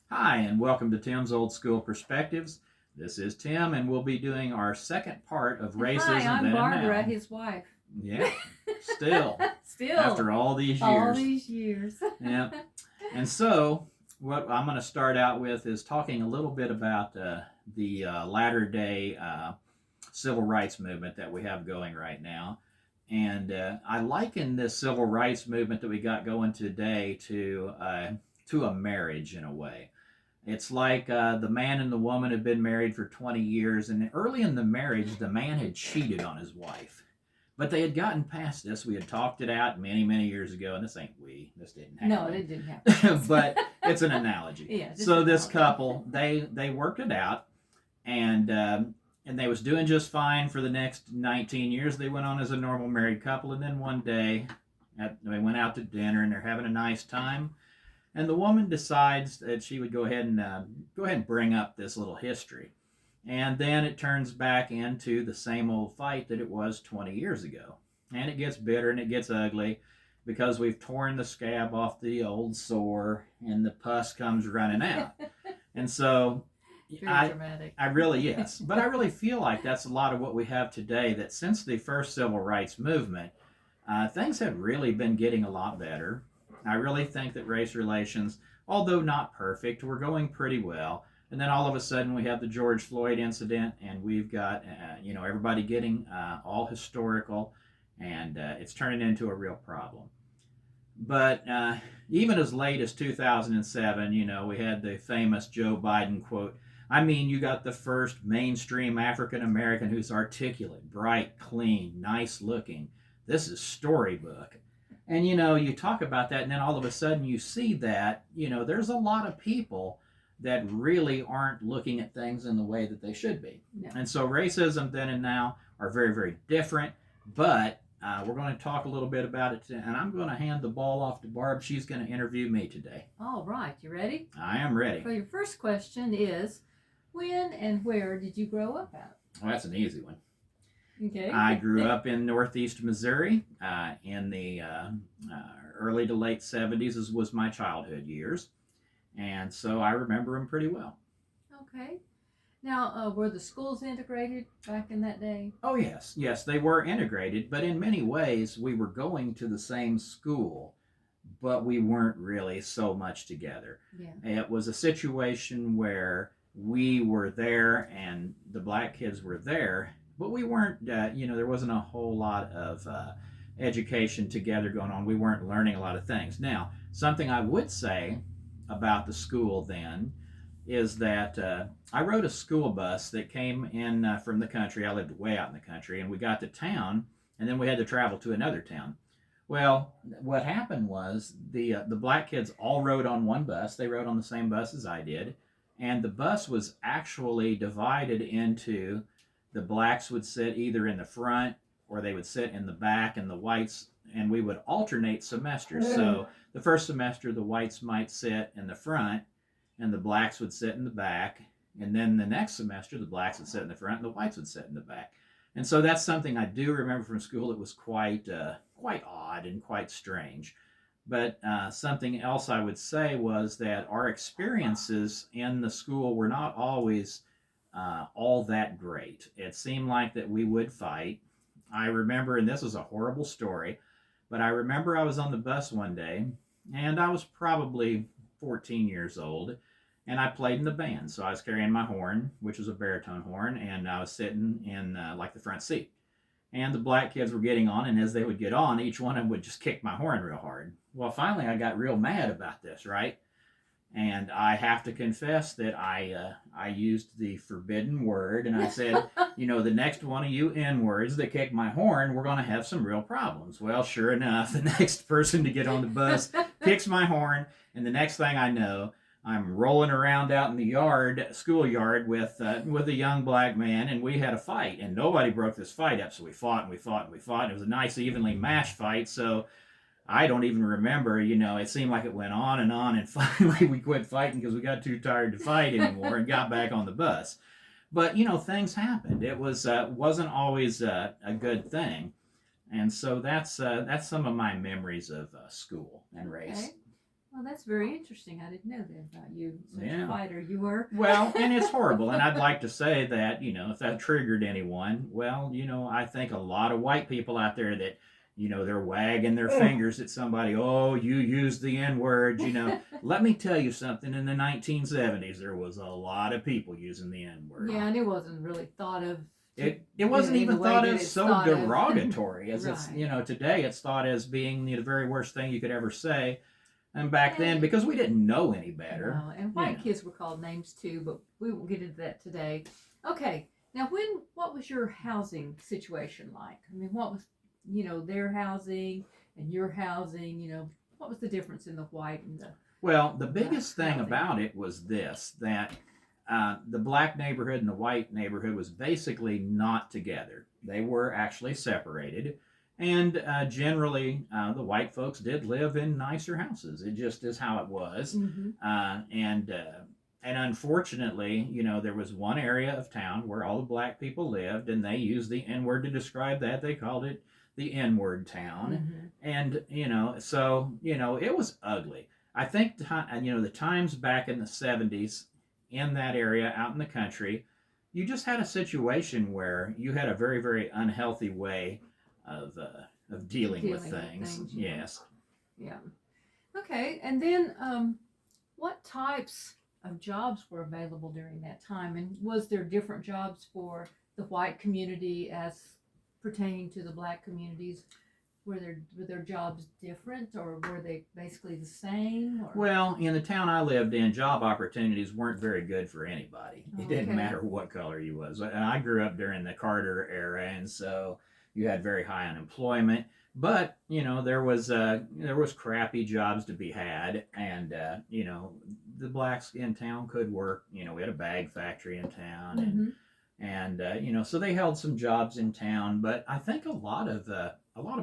Hi, and welcome to Tim's Old School Perspectives. This is Tim, and we'll be doing our second part of And hi, racism I'm then and Barbara, now. his wife. Yeah, still, Still, after all these all years. these years. Yeah, and so what I'm going to start out with is talking a little bit about the latter day civil rights movement that we have going right now. And I liken this civil rights movement that we got going today to a marriage in a way. It's like the man and the woman had been married for 20 years, and early in the marriage, the man had cheated on his wife. But they had gotten past this. We had talked it out many, many years ago, and this didn't happen. No, it didn't happen. But it's an analogy. Yeah. So this couple, they worked it out, and they was doing just fine for the next 19 years. They went on as a normal married couple, and then one day, they went out to dinner, and they're having a nice time. And the woman decides that she would go ahead and bring up this little history, and then it turns back into the same old fight that it was 20 years ago, and it gets bitter and it gets ugly because we've torn the scab off the old sore, and the pus comes running out, and so. Very dramatic. I really yes, but I really feel like that's a lot of what we have today. That since the first civil rights movement, things have really been getting a lot better. I really think that race relations, although not perfect, were going pretty well. And then all of a sudden we have the George Floyd incident, and we've got everybody getting all historical, and it's turning into a real problem. But even as late as 2007, we had the famous Joe Biden quote. I mean, you got the first mainstream African American who's articulate, bright, clean, nice looking. This is storybook. And you talk about that, and then all of a sudden you see that, there's a lot of people that really aren't looking at things in the way that they should be. No. And so racism then and now are very, very different, but we're going to talk a little bit about it, and I'm going to hand the ball off to Barb. She's going to interview me today. All right, you ready? I am ready. So your first question is, when and where did you grow up at? Well, that's an easy one. Okay. I grew up in northeast Missouri in the early to late 70s, as was my childhood years, and so I remember them pretty well. Okay. Now, were the schools integrated back in that day? Oh, yes, they were integrated, but in many ways we were going to the same school, but we weren't really so much together. Yeah. It was a situation where we were there and the black kids were there, but we weren't, there wasn't a whole lot of education together going on. We weren't learning a lot of things. Now, something I would say about the school then is that I rode a school bus that came in from the country. I lived way out in the country, and we got to town, and then we had to travel to another town. Well, what happened was the black kids all rode on one bus. They rode on the same bus as I did, and the bus was actually divided into the blacks would sit either in the front or they would sit in the back, and the whites, and we would alternate semesters. So the first semester the whites might sit in the front and the blacks would sit in the back, and then the next semester the blacks would sit in the front and the whites would sit in the back. And so that's something I do remember from school. It was quite odd and quite strange. But something else I would say was that our experiences in the school were not always all that great. It seemed like that we would fight. I remember, and this is a horrible story, but I remember I was on the bus one day, and I was probably 14 years old, and I played in the band. So I was carrying my horn, which was a baritone horn, and I was sitting in like the front seat. And the black kids were getting on, and as they would get on, each one of them would just kick my horn real hard. Well, finally, I got real mad about this, right? And I have to confess that I used the forbidden word, and I said, the next one of you N-words that kick my horn, we're going to have some real problems. Well, sure enough, the next person to get on the bus kicks my horn, and the next thing I know, I'm rolling around out in the schoolyard with a young black man, and we had a fight, and nobody broke this fight up, so we fought and we fought and we fought, and it was a nice evenly matched fight, so I don't even remember, it seemed like it went on, and finally we quit fighting because we got too tired to fight anymore and got back on the bus. But, things happened. It wasn't always a good thing. And so that's some of my memories of school and race. Okay. Well, that's very interesting. I didn't know that about you. Such a Yeah. fighter you were. Well, and it's horrible. And I'd like to say that, if that triggered anyone, well, I think a lot of white people out there that, they're wagging their fingers at somebody, oh, you used the N word, Let me tell you something. In the 1970s, there was a lot of people using the N word. Yeah, and it wasn't really thought of. It wasn't in the even way thought that of it's so thought of. derogatory as it's, Right. today it's thought as being the very worst thing you could ever say. And back then, And because we didn't know any better, no, and you white know. kids were called names too, but we won't get into that today. Okay, now what was your housing situation like? I mean, what was their housing and your housing? What was the difference in the white and the Well, the black biggest thing housing? about it was this that the black neighborhood and the white neighborhood was basically not together. They were actually separated. And generally, the white folks did live in nicer houses. It just is how it was. Mm-hmm. And unfortunately, there was one area of town where all the black people lived, and they used the N word to describe that. They called it the N word town. Mm-hmm. And, so, it was ugly. I think, the times back in the 70s in that area out in the country, you just had a situation where you had a very, very unhealthy way of dealing with Dealing with things. things, yeah. Yes. Yeah. Okay, and then what types of jobs were available during that time, and was there different jobs for the white community as pertaining to the black communities? Were their jobs different, or were they basically the same? Or Well, in the town I lived in, job opportunities weren't very good for anybody. It didn't okay, matter what color you was. And I grew up during the Carter era, and so you had very high unemployment. But there was crappy jobs to be had, and the blacks in town could work. We had a bag factory in town, mm-hmm. and so they held some jobs in town. But I think a lot of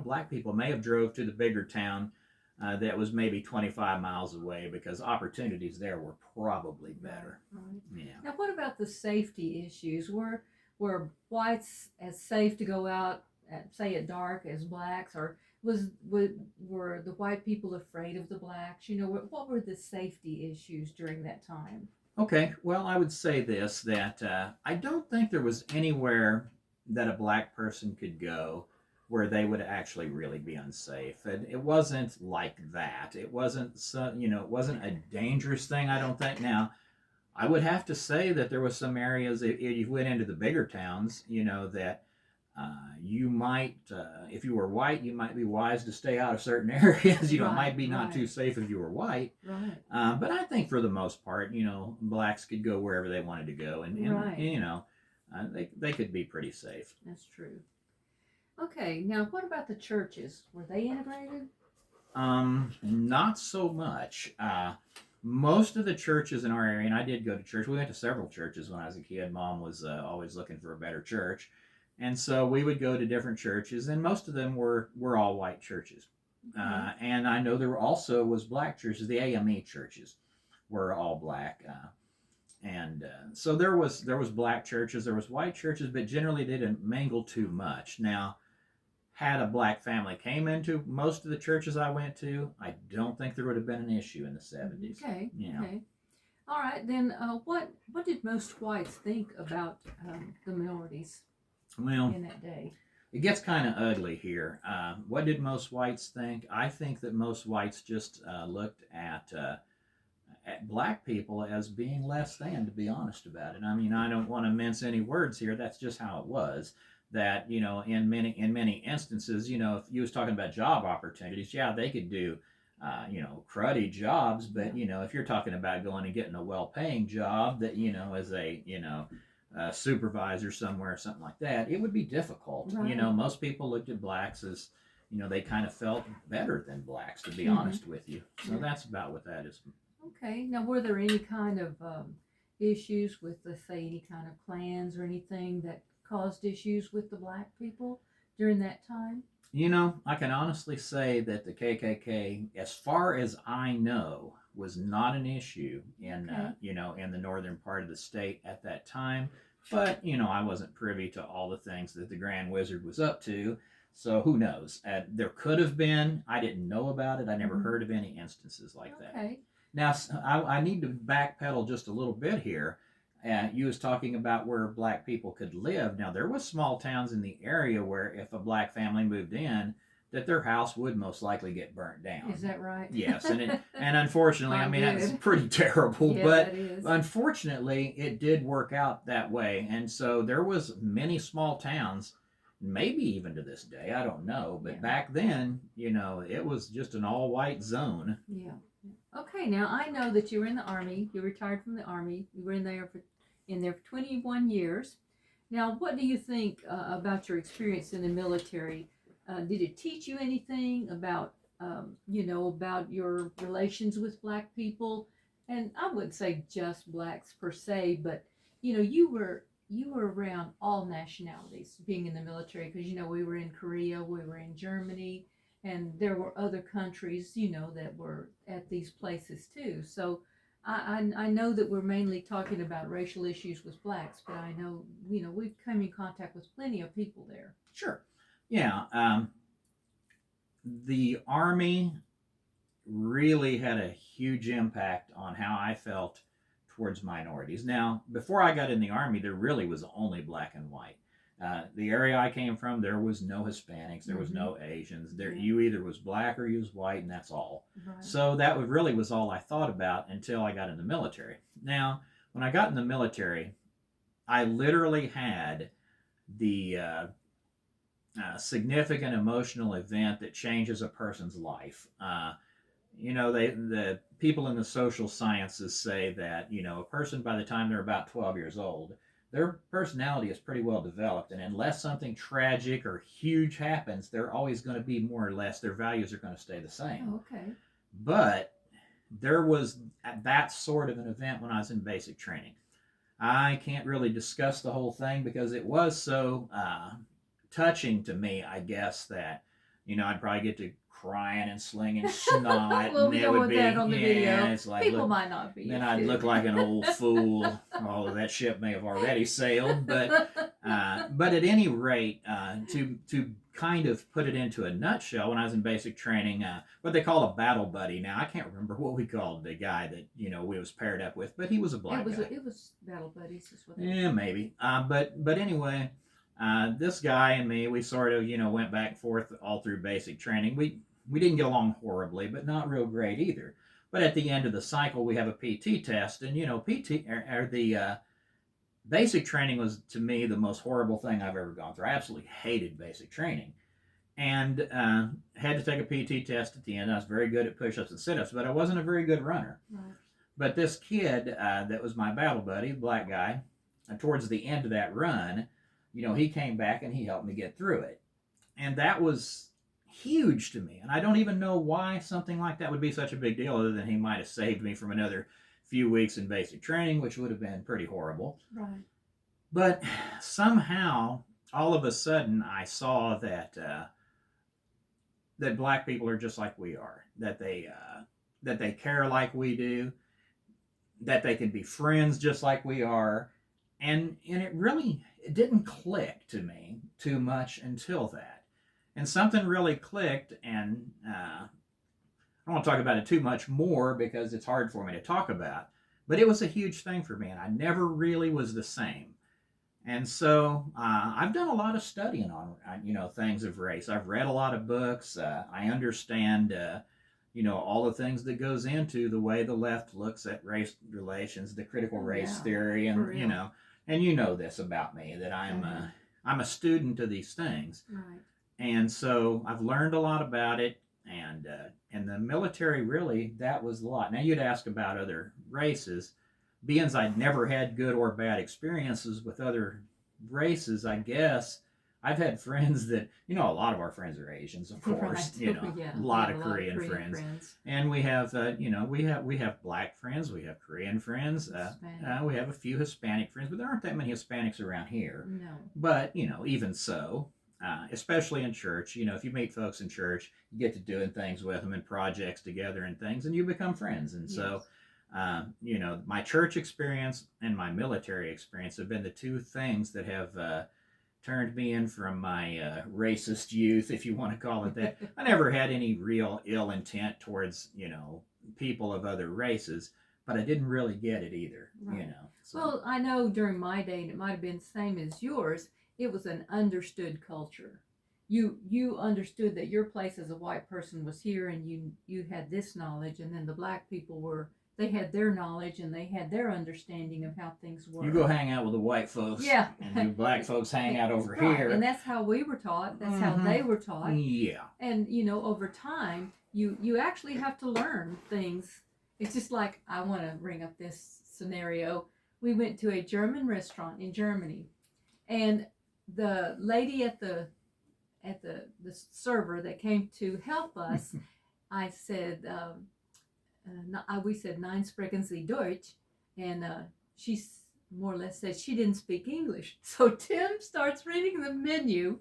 black people may have drove to the bigger town that was maybe 25 miles away because opportunities there were probably better. Right. Yeah. Now, what about the safety issues? Were whites as safe to go out at, say, at dark as blacks, or were the white people afraid of the blacks? What were the safety issues during that time? Okay. Well, I would say this that I don't think there was anywhere that a black person could go where they would actually really be unsafe. And it wasn't like that. It wasn't it wasn't a dangerous thing, I don't think. Now, I would have to say that there was some areas if you went into the bigger towns, that you might, if you were white, you might be wise to stay out of certain areas. It Right, might be not too right, safe if you were white. right, But I think for the most part, blacks could go wherever they wanted to go, and right. they could be pretty safe. That's true. Okay, now what about the churches? Were they integrated? Not so much. Most of the churches in our area, and I did go to church. We went to several churches when I was a kid. Mom was always looking for a better church, and so we would go to different churches, and most of them were all white churches. Okay. And I know there also was black churches. The AME churches were all black, and so there was black churches, there was white churches, but generally they didn't mingle too much. Now, had a black family came into most of the churches I went to, I don't think there would have been an issue in the 70s. Okay, Yeah. okay. All right, then what did most whites think about the minorities Well, in that day? it gets kind of ugly here. What did most whites think? I think that most whites just looked at black people as being less than, to be honest about it. I mean, I don't want to mince any words here. That's just how it was. That in many instances, if you was talking about job opportunities, yeah, they could do cruddy jobs, but if you're talking about going and getting a well-paying job that as a supervisor somewhere or something like that, it would be difficult. Right. Most people looked at blacks as they kind of felt better than blacks, to be Mhm. honest with you. So Yeah. that's about what that is. Okay. Now, were there any kind of issues with, let's say, any kind of plans or anything that caused issues with the black people during that time? I can honestly say that the KKK, as far as I know, was not an issue in Okay. in the northern part of the state at that time. But I wasn't privy to all the things that the Grand Wizard was up to. So who knows? There could have been. I didn't know about it. I never Mhm. heard of any instances like that. Okay. Now I need to backpedal just a little bit here. You was talking about where black people could live. Now there was small towns in the area where if a black family moved in, that their house would most likely get burnt Is down. that right? Yes, and unfortunately, I Not mean that's good. pretty terrible. Yeah, But that is. unfortunately, it did work out that way, and so there was many small towns, maybe even to this day, I don't know. But Yeah. back then, it was just an all-white zone. Yeah. Okay, now I know that you were in the army. You retired from the army. You were in there for 21 years. Now, what do you think about your experience in the military? Did it teach you anything about about your relations with black people? And I wouldn't say just blacks per se, but you were around all nationalities being in the military because we were in Korea, we were in Germany, and there were other countries that were at these places too. So I know that we're mainly talking about racial issues with blacks, but I know we've come in contact with plenty of people there. Sure. Yeah. The Army really had a huge impact on how I felt towards minorities. Now, before I got in the Army, there really was only black and white. The area I came from, there was no Hispanics, there was Mm-hmm. no Asians. There, Yeah. you either was black or you was white, and that's all. Right. So that really was all I thought about until I got in the military. Now, when I got in the military, I literally had the significant emotional event that changes a person's life. The people in the social sciences say that a person by the time they're about 12 years old, their personality is pretty well developed, and unless something tragic or huge happens, they're always going to be more or less, their values are going to stay the same. Oh, okay. But there was that sort of an event when I was in basic training. I can't really discuss the whole thing because it was so touching to me, I guess, that I'd probably get to crying and slinging snot, Well, and we it don't would want be, that on the video. it's like, People look, might not be. then I'd look like an old fool. Although that ship may have already sailed, but at any rate, to kind of put it into a nutshell, when I was in basic training, what they call a battle buddy. Now I can't remember what we called the guy that we was paired up with, but he was a black guy. It was battle buddies, is what. Yeah, maybe. But anyway, this guy and me, we sort of went back and forth all through basic training. We didn't get along horribly, but not real great either. But at the end of the cycle, we have a PT test, and PT or the basic training was to me the most horrible thing I've ever gone through. I absolutely hated basic training, and had to take a PT test at the end. I was very good at push-ups and sit-ups, but I wasn't a very good runner. Right. But this kid that was my battle buddy, black guy, towards the end of that run, he came back and he helped me get through it, and that was huge to me. And I don't even know why something like that would be such a big deal, other than he might have saved me from another few weeks in basic training, which would have been pretty horrible. Right. But somehow, all of a sudden, I saw that that black people are just like we are. That they care like we do. That they can be friends just like we are. And it didn't click to me too much until that. And something really clicked, and I don't want to talk about it too much more because it's hard for me to talk about. But it was a huge thing for me, and I never really was the same. And so I've done a lot of studying on things of race. I've read a lot of books. I understand all the things that goes into the way the left looks at race relations, the critical race theory, and this about me, that I'm a student of these things. Right. And so I've learned a lot about it, and the military, really, that was a lot. Now, you'd ask about other races. Being I'd never had good or bad experiences with other races, I guess I've had friends that, a lot of our friends are Asians, of course, Right. a lot of Korean friends. And we have, we have black friends, we have Korean friends, we have a few Hispanic friends, but there aren't that many Hispanics around here. No. But, even so, especially in church, if you meet folks in church, you get to doing things with them and projects together and things, and you become friends. And so, my church experience and my military experience have been the two things that have turned me in from my racist youth, if you want to call it that. I never had any real ill intent towards, people of other races, but I didn't really get it either, Right. So. Well, I know during my day, and it might have been the same as yours, it was an understood culture. You understood that your place as a white person was here, and you had this knowledge, and then the black people were, they had their knowledge and they had their understanding of how things were. You go hang out with the white folks, Yeah, and you black folks hang out over right. here. And that's how we were taught. That's how they were taught. Yeah. And over time, you actually have to learn things. It's just like, I want to bring up this scenario. We went to a German restaurant in Germany, and the lady at the server that came to help us, I said, we said, "Nein, sprechen Sie Deutsch," and she more or less said she didn't speak English. So Tim starts reading the menu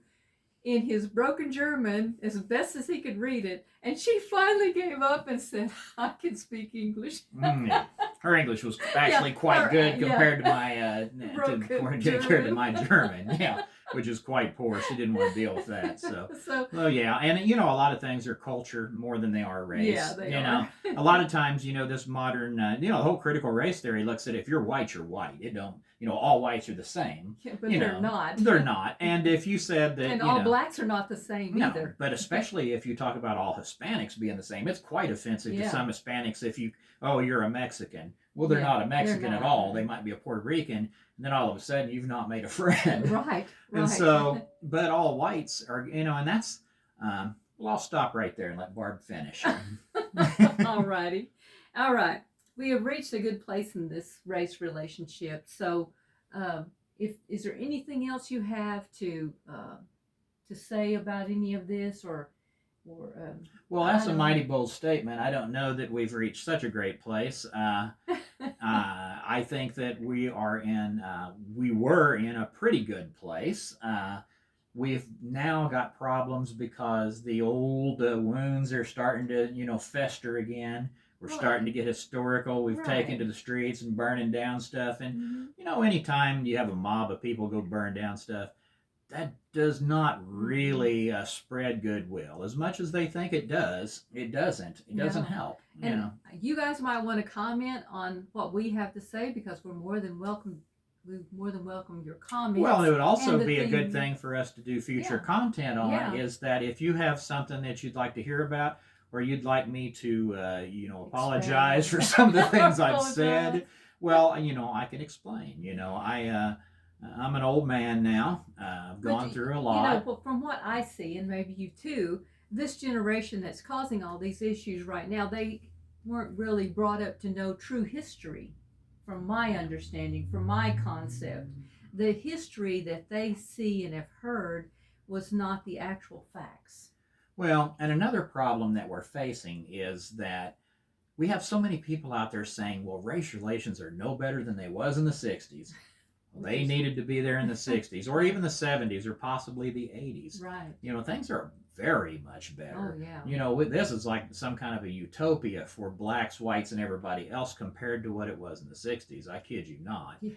in his broken German as best as he could read it, and she finally gave up and said, "I can speak English." Yeah. Her English was actually quite good compared to my compared to my German. Yeah, which is quite poor. She didn't want to deal with that. So well, yeah, and a lot of things are culture more than they are race. Yeah, they are. A lot of times, this modern, the whole critical race theory looks at if you're white, you're white. It don't, all whites are the same. Yeah, but they're not. They're not. And if you said that, and all blacks are not the same either. But especially if you talk about all Hispanics being the same, it's quite offensive to some Hispanics if you're a Mexican. Well, they're not a Mexican at all. They might be a Puerto Rican, and then all of a sudden you've not made a friend. Right. And so, but all whites are, and that's, well, I'll stop right there and let Barb finish. All righty. All right. We have reached a good place in this race relationship. So, is there anything else you have to say about any of this, or well, that's a mighty bold statement. I don't know that we've reached such a great place. I think that we were in a pretty good place. We've now got problems because the old wounds are starting to, fester again. We're starting to get historical. We've taken to the streets and burning down stuff. And, anytime you have a mob of people go burn down stuff, that does not really spread goodwill. As much as they think it does, it doesn't. It doesn't help. You guys might want to comment on what we have to say, because we're more than welcome. We more than welcome your comments. Well, it would also be a good thing for us to do future content on, is that if you have something that you'd like to hear about, or you'd like me to, apologize for some of the things I've said, well, I can explain. I'm an old man now. I've gone through a lot. From what I see, and maybe you too, this generation that's causing all these issues right now, they weren't really brought up to know true history. From my understanding, from my concept, the history that they see and have heard was not the actual facts. Well, and another problem that we're facing is that we have so many people out there saying, well, race relations are no better than they was in the 60s. Well, they needed to be there in the 60s, or even the 70s, or possibly the 80s. Right. Things are very much better. Oh, yeah. This is like some kind of a utopia for blacks, whites, and everybody else compared to what it was in the 60s. I kid you not. Yeah.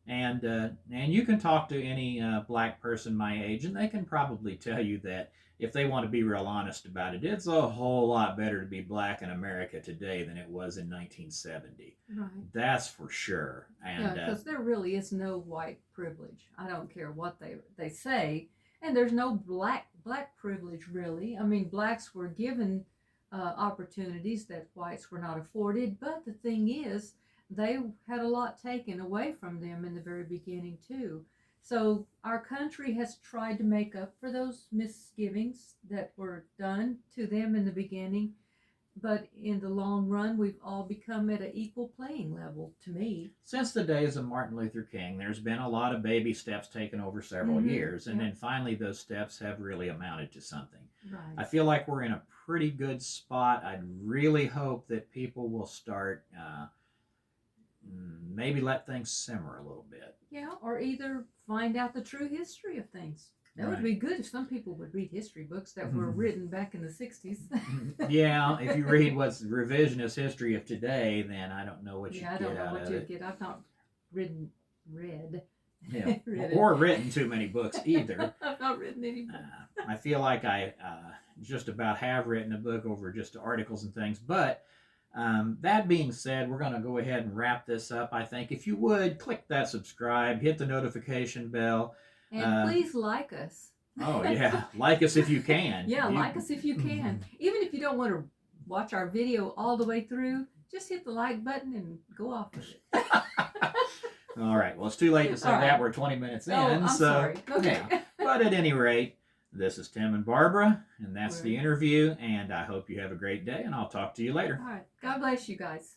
And you can talk to any black person my age, and they can probably tell you that if they want to be real honest about it, it's a whole lot better to be black in America today than it was in 1970. Right. That's for sure. And because there really is no white privilege. I don't care what they say, and there's no black privilege really. I mean, blacks were given opportunities that whites were not afforded, but the thing is, they had a lot taken away from them in the very beginning too. So our country has tried to make up for those misgivings that were done to them in the beginning, but in the long run, we've all become at an equal playing level, to me. Since the days of Martin Luther King, there's been a lot of baby steps taken over several years, and then finally those steps have really amounted to something. Right. I feel like we're in a pretty good spot. I'd really hope that people will start maybe let things simmer a little bit. Yeah, or either find out the true history of things. That would be good if some people would read history books that were written back in the 60s. Yeah, if you read what's revisionist history of today, then I don't know what you get out of it. I've not read Yeah, Written. or written too many books either. I've not written any book. I feel like I just about have written a book over just articles and things. But that being said, we're going to go ahead and wrap this up. I think if you would click that subscribe, hit the notification bell. And please like us. Oh, yeah. Like us if you can. Yeah, like us if you can. Even if you don't want to watch our video all the way through, just hit the like button and go off with it. All right. Well, it's too late to say that. We're 20 minutes in. I'm sorry. Okay. Yeah. But at any rate, this is Tim and Barbara, and that's the interview. And I hope you have a great day, and I'll talk to you later. All right. God bless you guys.